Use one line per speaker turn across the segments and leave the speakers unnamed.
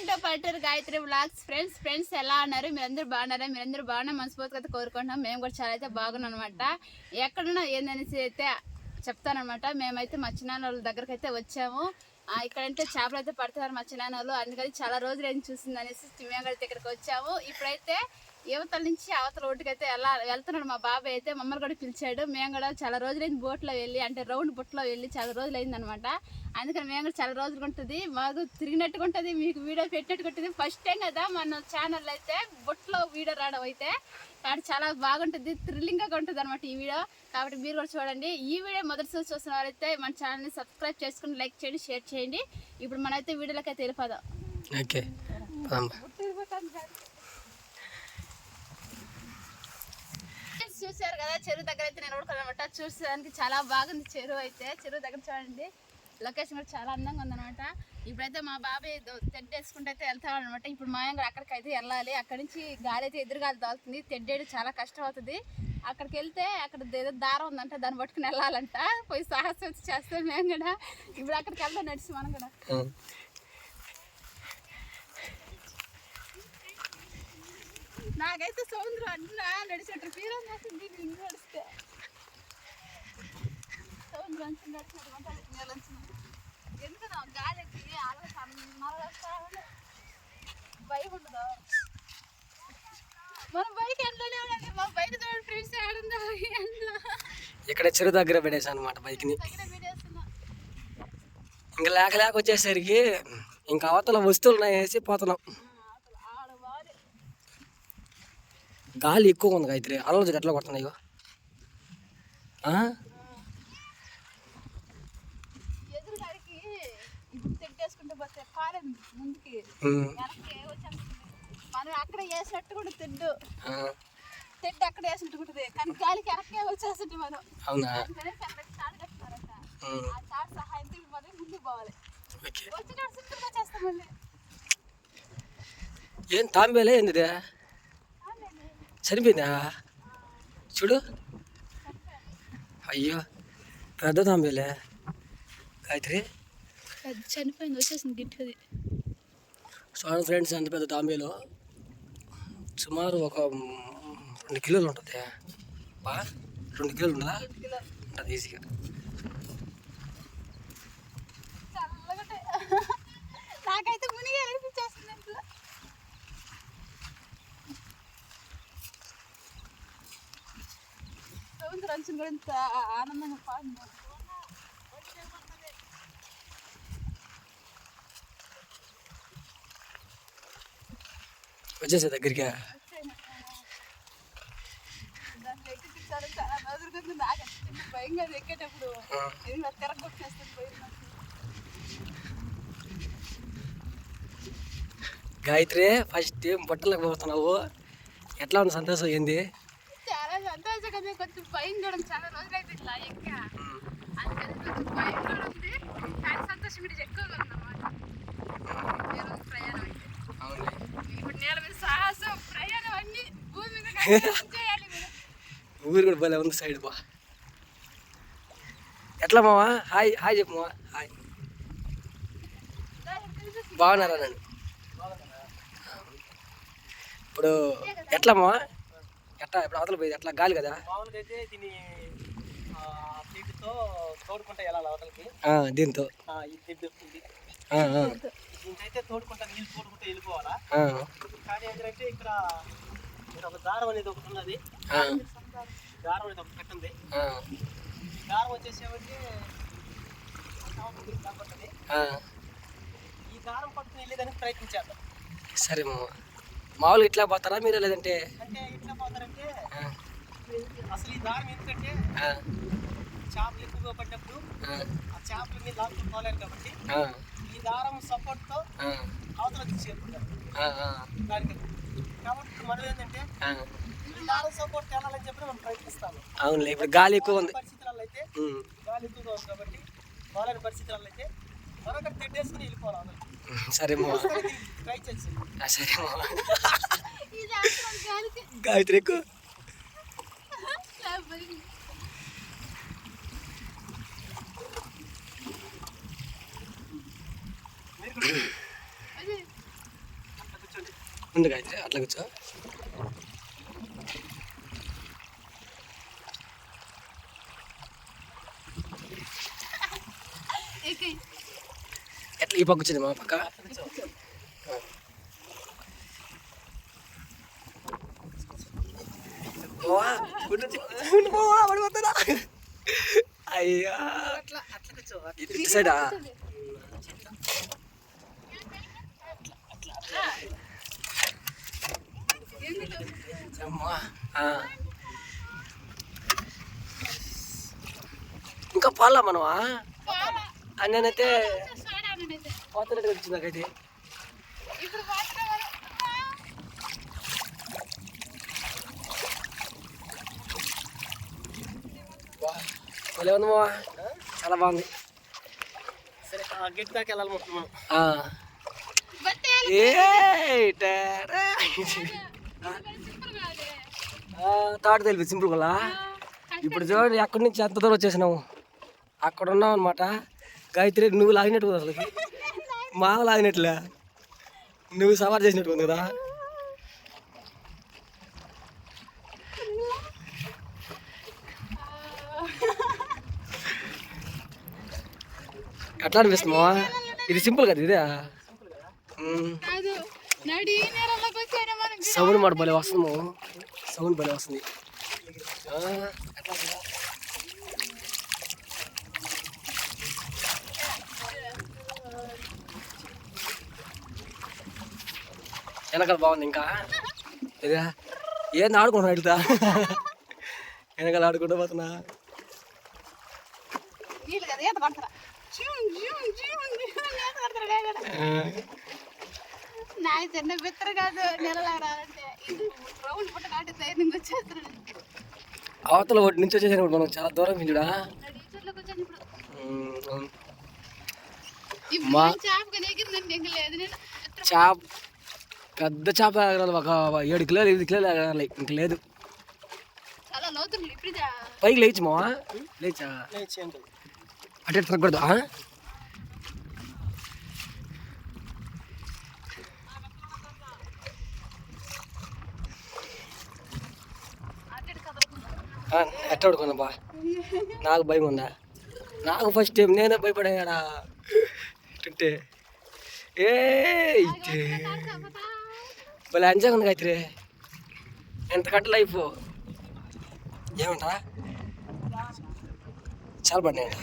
Welcome to పల్లెటూరు Gayatri vlogs. Friends ఎలా అన్నారు? మీరందరూ బాగున్నారా? మీరందరూ బాగున్నా మనస్ఫూర్తిగా అయితే కోరుకుంటున్నాం. మేము కూడా చాలా అయితే బాగున్నాం అనమాట. ఎక్కడున్నా ఏందనేసి అయితే చెప్తానమాట. మేమైతే మా చిన్నాన్న వాళ్ళ దగ్గరకు అయితే వచ్చాము. ఇక్కడంటే చేపలు అయితే పడతారు మా చిన్నాన్న వాళ్ళు. అందుకని చాలా రోజులు ఏం చూసింది అనేసి మేము కూడా ఇక్కడికి వచ్చాము. ఇప్పుడైతే యువతల నుంచి అవతల ఒడ్డుకి అయితే వెళ్తున్నాడు మా బాబాయ్ అయితే. మమ్మల్ని కూడా పిలిచాడు. మేము కూడా చాలా రోజులైంది బోట్లో వెళ్ళి, అంటే రౌండ్ బుట్టలో వెళ్ళి చాలా రోజులు అయింది అనమాట. అందుకని మేము కూడా చాలా రోజులు ఉంటుంది, మాకు తిరిగినట్టుగా ఉంటుంది, మీకు వీడియో పెట్టినట్టుగా ఉంటుంది. ఫస్ట్ టైం కదా మన ఛానల్ అయితే బుట్టలో వీడియో రావడం అయితే, కాబట్టి చాలా బాగుంటుంది, థ్రిల్లింగ్గా ఉంటుంది అనమాట ఈ వీడియో. కాబట్టి మీరు కూడా చూడండి. ఈ వీడియో మొదటిసారి చూస్తున్న వారైతే మన ఛానల్ని సబ్స్క్రైబ్ చేసుకుని లైక్ చేయండి, షేర్ చేయండి. ఇప్పుడు మనైతే వీడియోలోకి అయితే వెళ్ళిపోదాం.
ఓకే,
చూసారు కదా చెరువు దగ్గర అయితే నిలబడుకోవాలన్నమాట. చూసేదానికి చాలా బాగుంది చెరువు అయితే. చెరువు దగ్గర చూడండి, లొకేషన్ కూడా చాలా అందంగా ఉందన్నమాట. ఇప్పుడైతే మా బాబాయ్ తెడ్డేసుకుంటే అయితే వెళ్తామన్నమాట. ఇప్పుడు మా ఆయన అక్కడికి అయితే వెళ్ళాలి. అక్కడి నుంచి గాలి అయితే ఎదురుగాలి తాగుతుంది. తెడ్డేయడం చాలా కష్టం అవుతుంది. అక్కడికి వెళ్తే అక్కడ ఏదో దారం ఉందంట, దాన్ని పట్టుకుని వెళ్ళాలంట. పోయి సాహసం వచ్చి చేస్తాం మేము కూడా. ఇప్పుడు అక్కడికి వెళ్తాం నడిచి మనం కూడా. నాకైతే సముద్రం అడ్డునా నడిచేట్టు ఫీల్ అవుతుంది. ఇంక నడిస్తే సముద్రం నడిచినట్టు ఎందుకన్నా గాలికి భయం ఉండదు. మనం బైక్ ఎండలోనే ఉండాలి. మా బైక్ చూడండి ఫ్రెండ్స్, ఆడుందా
ఇక్కడ చెరువు దగ్గర పెట్టేసాను అనమాట బైక్ని. ఇంకా లేక వచ్చేసరికి ఇంకా అవతల వస్తువులు వేసి పోతున్నాం. గాలి ఎక్కువ ఉంది గాయత్రి, అలలు ఎట్లా కొడుతున్నాయో.
మనం అక్కడ వేసినట్టు కూడా తెడ్డు అక్కడ వేసినట్టు ఉంటుంది, కానీ గాలికి వెనక్కి వచ్చేస్తుంది మనం.
అవునా?
సహాయంతో మనం ముందుకు పోవాలి. వచ్చేటప్పుడు చేస్తాం మళ్ళీ.
ఏం తాంబేలే ఏంది చనిపోయిందా? చూడు, అయ్యో పెద్ద తాంబేలే గాయత్రి,
చనిపోయింది, వచ్చేసింది గిట్టది.
చూడండి ఫ్రెండ్స్, ఎంత పెద్ద తాంబేలో, సుమారు ఒక 2 కిలోలు ఉంటుంది. 2 కిలోలు ఉంటుందా? ఉంటుంది ఈజీగా.
నాకైతే మునిగా అనిపించేస్తుంది. సముద్రం కూడా ఇంత ఆనందంగా పాడు.
వచ్చేసే దగ్గరికి.
దాంట్లో ఎక్కించారు చాలా రోజులు. నాకు భయంగా ఎక్కేటప్పుడు తిరగొచ్చేస్తుంది పోయింది.
గాయత్రి, ఫస్ట్ టైం బట్టలకు పోతున్నావు, ఎట్లా ఉంది సంతోషం? ఏంది?
చాలా సంతోషంగా ఉంది. కొంచెం భయం కూడా చాలా రోజులు అయితే ఇట్లా ఎక్కా, అందుకని కొంచెం భయం కూడా ఉంది, కానీ సంతోషం కూడా ఎక్కువగా ఉందన్నమాట. ప్రయాణం అయితే ఇప్పుడు నేల మీద సాహసం ప్రయాణం అన్ని భూమి మీద చేయాలి.
ఊరు కూడా భలే ఉంది సైడ్. ఎట్లా మావా? హాయ్ హాయ్ చెప్పు మావా. హాయ్, బాగున్నారా? నన్ను ఇప్పుడు ఎట్లా మావా? ఎట్లా ఇప్పుడు అవతల పోయేది? ఎట్లా గాలి కదా
మామూలుగా అయితే దీన్ని తోడుకుంటా వెళ్ళాలి అవతలకి.
దీంతో
ఈ తెడ్డు దీనికైతే తోడుకుంటా, నీళ్ళు తోడుకుంటా వెళ్ళిపోవాలా. కానీ ఏంటంటే ఇక్కడ ఒక దారం అనేది ఒకటి ఉన్నది. దారం అనేది ఒకటి కట్టింది. దారం వచ్చేసేవాడికి కాబట్టి ఈ దారం పట్టుకుని వెళ్ళేదానికి ప్రయత్నించేద్దాం.
సరే మామ. మామూలుగా ఇట్లా పోతారా మీరు? లేదంటే
అంటే ఇట్లా పోతారంటే అసలు ఈ దారం ఎందుకంటే చేపలు ఎక్కువగా పడ్డప్పుడు ఆ చేపల మీద లాక్కొని పోలేరు కాబట్టి ఈ దారం సపోర్ట్తో అవతల చేరుకుంటారు దానికి. కాబట్టి మనం ఏంటంటే ఈ దారం సపోర్ట్ వెళ్ళాలని చెప్పి మనం ప్రయత్నిస్తాము.
అవునులే, ఇప్పుడు గాలి ఎక్కువ ఉంది.
పరిస్థితులలో అయితే గాలి ఎక్కువగా ఉంది కాబట్టి పోలేని పరిస్థితులలో అయితే మరొక తెడ్డేసుకుని వెళ్ళిపోవాలి.
సరే మామ,
ట్రై చేసి.
సరే మామ. గాయత్రి ఎక్కువ ముందుగా అయితే అట్లా కూర్చో. ఎట్లా ఈ పక్క వచ్చింది మా పక్క. అయ్యా ఇటు సైడా. ఇంకా పాలా మనమా నేనైతే పోతున్నట్టు వచ్చింది నాకైతే. భలే ఉంది మావా, చాలా బాగుంది.
సరే గెట్ దాకా వెళ్ళాలి మొత్తం మనం.
తాడు తెలిపి సింపుల్ కదా. ఇప్పుడు చూడండి ఎక్కడి నుంచి ఎంత దూరం వచ్చేసినాము. అక్కడ ఉన్నాం అనమాట. గాయత్రి నువ్వు లాగినట్టు కదా, అసలు మావ లాగినట్లే, నువ్వు సవారు చేసినట్టు ఉంది కదా. ఎట్లా అనిపిస్తున్నావా? ఇది సింపుల్ కదా ఇదే. సౌండ్ మాట భలే వస్తుంది, సౌండ్ భలే వస్తుంది. వెనకాల బాగుంది. ఇంకా ఇదే ఏంది ఆడుకుంటున్నా వెళ్తా, వెనకాల ఆడుకుంటూ పోతున్నా.
నాకు చిన్న బిత్తర కాదు నెలలాడాలంటే రౌండ్ పుట్ట కాటి ధైర్యం వచ్చేస్తున్నాడు.
అవతల ఒకటి నుంచి వచ్చేసాను మనం, చాలా దూరం పించుడా. చేప పెద్ద చేప ఎగరాలి, ఒక 7 కిలోలు 8 కిలోలు ఎగరాలి, ఇంక లేదు.
చాలా లోతుంది ఇప్పుడు
పైకి లేచి మావా, లేచా అటే తగ్గకూడదు. ఎట్ట పడుకున్నా బా, నాకు భయం ఉందా? నాకు ఫస్ట్ టైం నేనే భయపడాడా అంటే. భలే ఎంజాయ్ ఉంది గాయత్రి, ఎంతకంటే లైఫ్ ఏమంటా చాలా పడినాయంట.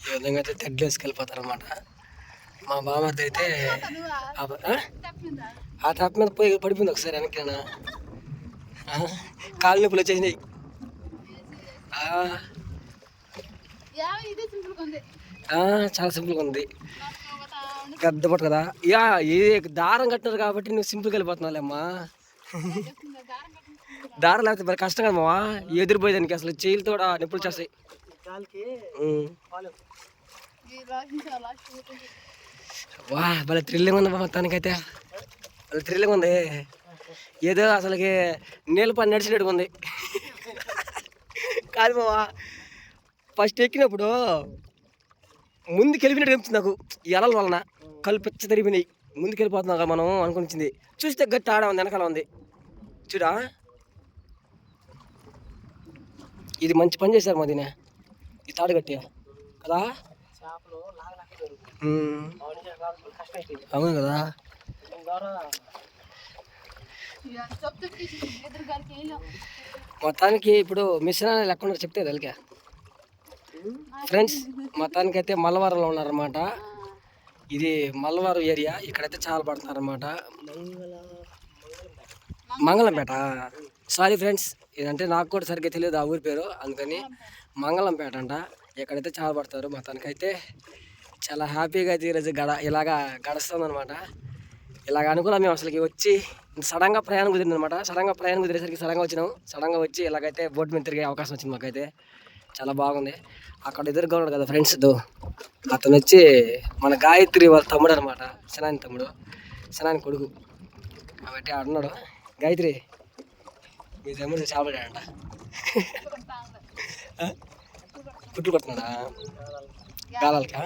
ఈ విధంగా అయితే తెడ్లు వేసుకెళ్ళిపోతారు అనమాట. మా బామ్మది అయితే ఆ ట్రాప్ మీద పోయి పడిపోయింది ఒకసారి వెనక్కి, కాళ్ళు నొప్పులు వచ్చేసినాయి. చాలా సింపుల్గా ఉంది, పెద్ద పట్టు కదా. యా ఇది దారం కట్టినారు కాబట్టి నువ్వు సింపుల్గా వెళ్ళిపోతున్నావులే అమ్మా. దారం లేకపోతే మరి కష్టం కదా మావా, ఎదురుపోయేదానికి అసలు చేయిలతో కూడా నొప్పులు చేస్తాయి. వా భలే థ్రిల్లింగ్ ఉంది మొత్తానికైతే, భలే థ్రిల్లింగ్ ఉంది. ఏదో అసలుకి నీళ్ళ పని నడిచినట్టుగా ఉంది. కాదు మావా, ఫస్ట్ ఎక్కినప్పుడు ముందుకు వెళ్ళిపోయినట్టు అనిపించింది నాకు. ఈ అలల వలన కళ్ళు పిచ్చ తిరిగిపోయినాయి. ముందుకు వెళ్ళిపోతున్నాం కదా మనం అనుకునిచ్చింది. చూస్తే గట్టి ఆడ ఉంది, వెనకాల ఉంది చూడా. ఇది మంచి పని చేశారు మదీనే, ఈ తాడు గట్టి కదా. అవును కదా. మొత్తానికి ఇప్పుడు మిషన్ లేకుండా చెప్తే తెలికా ఫ్రెండ్స్, మొత్తానికైతే మల్లవరంలో ఉన్నారన్నమాట. ఇది మల్లవరం ఏరియా, ఇక్కడైతే చాలా పడుతున్నారన్నమాట. మంగళంపేట, సారీ ఫ్రెండ్స్, ఇదంటే నాకు కూడా సరిగ్గా తెలియదు ఆ ఊరి పేరు, అందుకని మంగళంపేట అంట. ఇక్కడైతే చాలా పడతారు. మొత్తానికైతే చాలా హ్యాపీగా అయితే ఈరోజు ఇలాగా గడుస్తుంది అనమాట. ఇలాగ అనుకున్నాం మేము అసలుకి వచ్చి, సడన్గా ప్రయాణం కుదిరింది అనమాట. సడన్గా ప్రయాణం కుదిరేసరికి సడన్గా వచ్చినాం. సడన్గా వచ్చి ఇలాగైతే బోట్ మీద తిరిగే అవకాశం వచ్చింది మాకైతే, చాలా బాగుంది. అక్కడ ఎదురుగా ఉన్నాడు కదా ఫ్రెండ్స్, అతను వచ్చి మన గాయత్రి వాళ్ళ తమ్ముడు అనమాట, శనాని తమ్ముడు, శనాని కొడుకు కాబట్టి ఆడున్నాడు. గాయత్రి మీ తమ్ముడు చేపడాడంట, కుట్లు కొడుతున్నాడా గాలాలకా?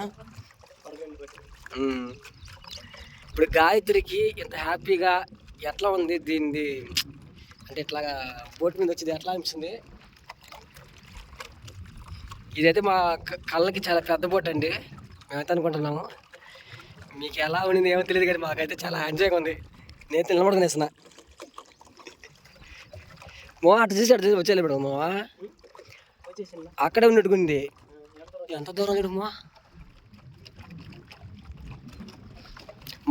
ఇప్పుడు గాయత్రికి ఇంత హ్యాపీగా ఎట్లా ఉంది దీనిది అంటే ఇట్లాగా బోట్ మీద వచ్చింది ఎట్లా అనిపిస్తుంది? ఇదైతే మా కళ్ళకి చాలా పెద్ద బోట్ అండి, మేమైతే అనుకుంటున్నాము. మీకు ఎలా ఉండింది ఏమో తెలియదు కానీ మాకైతే చాలా ఎంజాయ్గా ఉంది. నేను నిలబడుకునేస్తున్నా. మో అటు చూసి వచ్చేయాలి ఇప్పుడు మావా, అక్కడే ఉన్నట్టుకుంది. ఎంత దూరం చూడు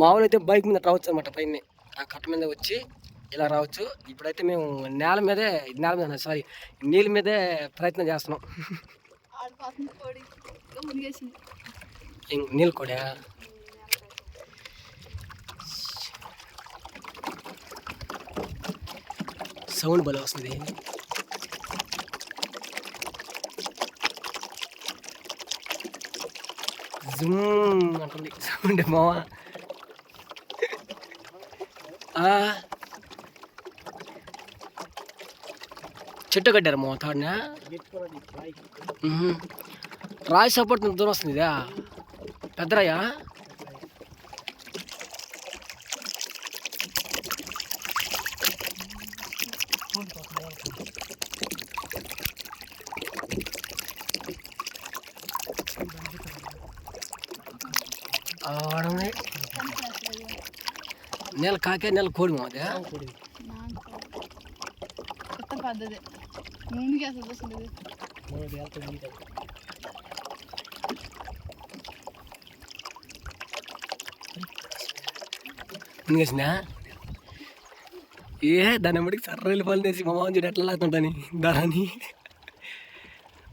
మామూలు అయితే బైక్ మీద రావచ్చు అనమాట, పైన ఆ కట్ట మీద వచ్చి ఇలా రావచ్చు. ఇప్పుడైతే మేము నీళ్ళ మీదే ప్రయత్నం చేస్తున్నాం. నీళ్ళు కూడా సౌండ్ భలే వస్తుంది. జూమ్ అంటుంది సౌండ్ మావా. చెట్టు కట్టారు మా తాడిన రాయి సపోర్ట్ దూరం వస్తుంది ఇదా పెద్ద రాయా? నెల కాకే నెల కోడి మాదే
పద్ధతి
మునిగేసినా దాని ఎమ్మడికి సర్ర వెళ్ళిపోవాలి వేసి మా మామ చూడు ఎట్లా లాగుతుంటాని దాని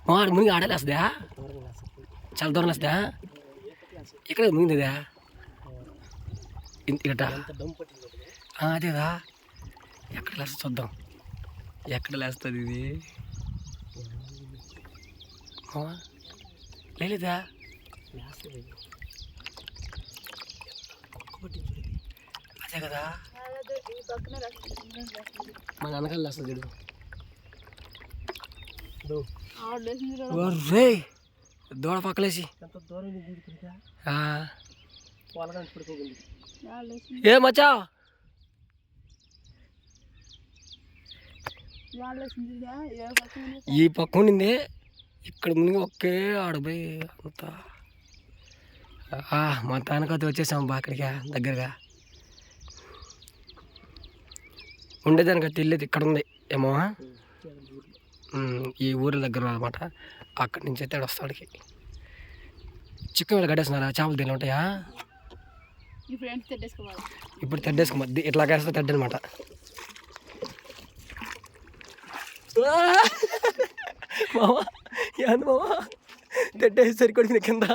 మా మునిగి ఆడలేస్తుందా? చాలా దూరం లేస్తుందా? ఇక్కడ మునిగిందా ఇట? అదేదా ఎక్కడ లేస్తుంది చూద్దాం, ఎక్కడ లేస్తుంది ఇది లేదా? అదే కదా మన వెనకాల లేస్తుంది చూడు. దూడ పక్కలేసి ఏ మచ్చా ఈ పక్క ఉండింది, ఇక్కడ మునిగి ఒకే ఆడపోయి అంతా మొత్తానికి అది వచ్చేసాము బా అక్కడికి దగ్గరగా. ఉండేదానికి అయితే వెళ్ళేది ఇక్కడ ఉంది ఏమో, ఈ ఊరి దగ్గర అనమాట. అక్కడి నుంచి అయితే వస్తాడికి చికెన్ వేళ కట్టేస్తున్నారా? చేపలు తిని ఉంటాయా? ఇప్పుడు తెడ్డేసుకోమద్ది ఇట్లా వేస్తే తెడ్డ అనమాట. మావా ఏంది మావా తెడ్డేసి సరికొడిన కింద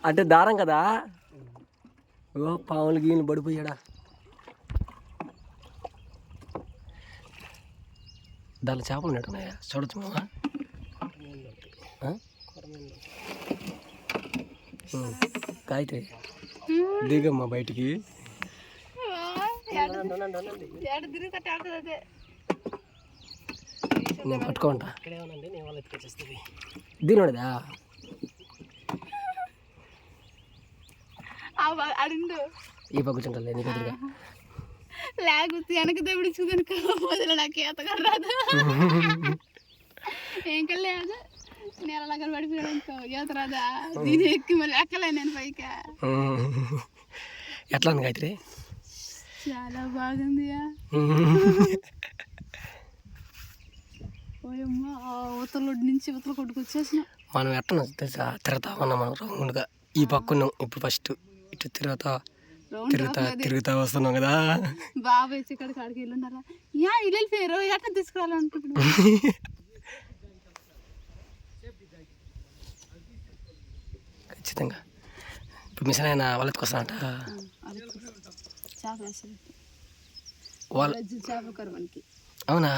అంటే దారం కదా. ఓ పాములు గీలు పడిపోయాడా? దాంట్లో చేపలు ఉన్నట్టున్నాయా? చూడచ్చు మావా. కాయితే దిగమ్మా బయటికి. నేను పట్టుకోంటా దీనిదా ఈ పక్క కూర్చుంటా నీకు ఎదురుగా
లేకపోతే వెనక దేవుడి చూదని నాకు ఈతగా రాదు. ఏం కలేదు నేల దగ్గర పడిపోయాడు ఈత రాదా? దీని ఎక్కి మళ్ళీ ఎక్కలే నేను పైకి.
ఎట్లా ఉంది గాయత్రి?
చాలా బాగుంది. ఉత్తల నుంచి ఉత్తల కొట్టుకు వచ్చేసిన.
మనం ఎట్లా తెలుసా తిరుగుతా ఉన్నాం మనం రౌండ్గా. ఈ పక్క ఉన్నాం ఇప్పుడు ఫస్ట్ ఇటు తిరుగుతా వస్తున్నాం కదా.
బాబాయ్ ఇక్కడికి అడిగి వెళ్ళున్నారా? ఇల్లు వెళ్ళిపోయారు ఎట్లా తీసుకురావాలనుకుంటున్నా. ఖచ్చితంగా ఇప్పుడు మిషన్ అయినా వాళ్ళకి వస్తానంట. అవునా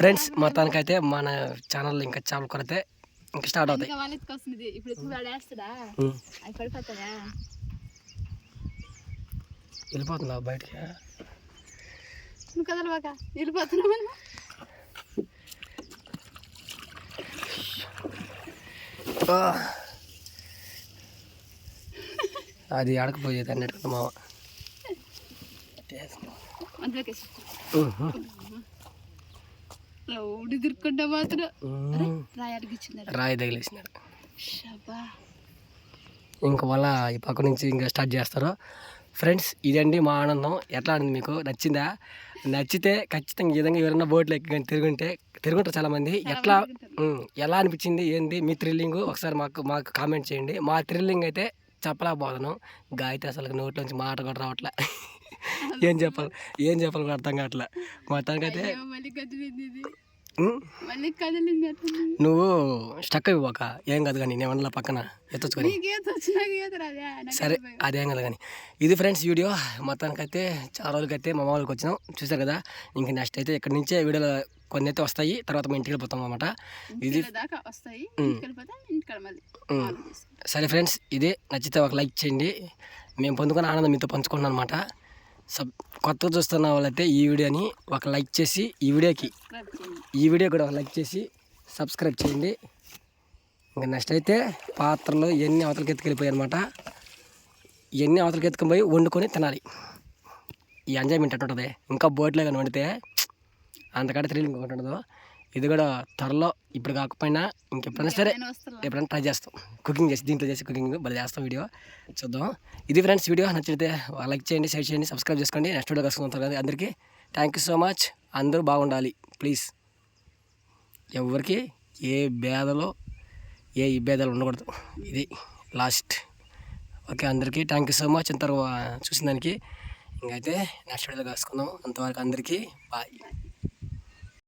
ఫ్రెండ్స్, మొత్తానికైతే మన ఛానల్లో ఇంకా చేపల కూర అయితే
ఇంకా స్టార్ట్ అవుతాయి.
ఇంకా వాళ్ళ ఎత్తుకొస్తుంది. ఇప్పుడు ఎత్తుకు వాడేస్తాడా, అవి పడిపోతాయా?
వెళ్ళిపోతుందా బయటికి?
నువ్వు కదలవాక, వెళ్ళిపోతున్నావు.
అది ఆడకపోయేది అన్నట్టు మామ.
రౌడి దిరుక్కుంటా మాత్రం రాయి అడిగిచ్చినాడు,
రాయి తగిలేసినాడు. ఇంక వాళ్ళ ఈ పక్క నుంచి ఇంకా స్టార్ట్ చేస్తారు. ఫ్రెండ్స్ ఇదండి మా ఆనందం. ఎట్లా ఆడింది మీకు? నచ్చిందా? నచ్చితే ఖచ్చితంగా ఈ విధంగా ఎవరైనా బోట్లు ఎక్కి కానీ తిరుగుంటారు చాలామంది. ఎలా అనిపించింది ఏంది మీ థ్రిల్లింగ్ ఒకసారి మాకు కామెంట్ చేయండి. మా థ్రిల్లింగ్ అయితే చెప్పలేకపోతున్నాం. గాయతే అసలు నోట్లోంచి మాట కూడా రావట్లే. ఏం చెప్పాలి కూడా అర్థం కావట్లే. మొత్తానికైతే నువ్వు స్టక్ అయిపోక ఏం కాదు కానీ నేను వండల పక్కన ఎత్తొచ్చుకొని. సరే అదేం కాదు కానీ. ఇది ఫ్రెండ్స్ వీడియో. మొత్తానికైతే చాలా రోజులకైతే మా వాళ్ళకి వచ్చినాం, చూసారు కదా. ఇంక నెక్స్ట్ అయితే ఇక్కడ నుంచే వీడియోలు కొన్ని అయితే వస్తాయి. తర్వాత మేము ఇంటికి వెళ్ళిపోతాం అన్నమాట. ఇది సరే ఫ్రెండ్స్, ఇది నచ్చితే ఒక లైక్ చేయండి. మేము పొందుకున్న ఆనందం మీతో పంచుకున్నాం అనమాట. కొత్తగా చూస్తున్న వాళ్ళైతే ఈ వీడియోని ఒక లైక్ చేసి ఈ వీడియో కూడా ఒక లైక్ చేసి సబ్స్క్రైబ్ చేయండి. ఇంకా నెక్స్ట్ అయితే పాత్రలు ఎన్ని అవతలకి ఎత్తుకెళ్ళిపోయాయి అనమాట. ఇవన్నీ అవతలకి ఎత్తుకొని పోయి వండుకొని తినాలి. ఈ ఎంజాయ్మెంట్ అట్టుంటుంది. ఇంకా బోట్లో కానీ వండితే అంతకంటే థ్రిల్లింగ్ ఒకటి ఉండదు. ఇది కూడా త్వరలో ఇప్పుడు కాకపోయినా ఇంకెప్పుడైనా సరే ఎప్పుడైనా ట్రై చేస్తాం. దీంట్లో చేసి కుకింగ్ భలే చేస్తాం. వీడియో చూద్దాం. ఇది ఫ్రెండ్స్ వీడియో. నచ్చితే లైక్ చేయండి, షేర్ చేయండి, సబ్స్క్రైబ్ చేసుకోండి. నెక్స్ట్ వీడియో కలుసుకుంటారు కదా. అందరికీ థ్యాంక్ యూ సో మచ్. అందరూ బాగుండాలి ప్లీజ్. ఎవరికి ఏ ఇబ్బందులు ఉండకూడదు. ఇది లాస్ట్. ఓకే, అందరికీ థ్యాంక్ యూ సో మచ్. ఇంతవరకు చూసిన దానికి. ఇంకైతే నెక్స్ట్ వీడియోలో కలుసుకుందాం. అంతవరకు అందరికీ బాయ్.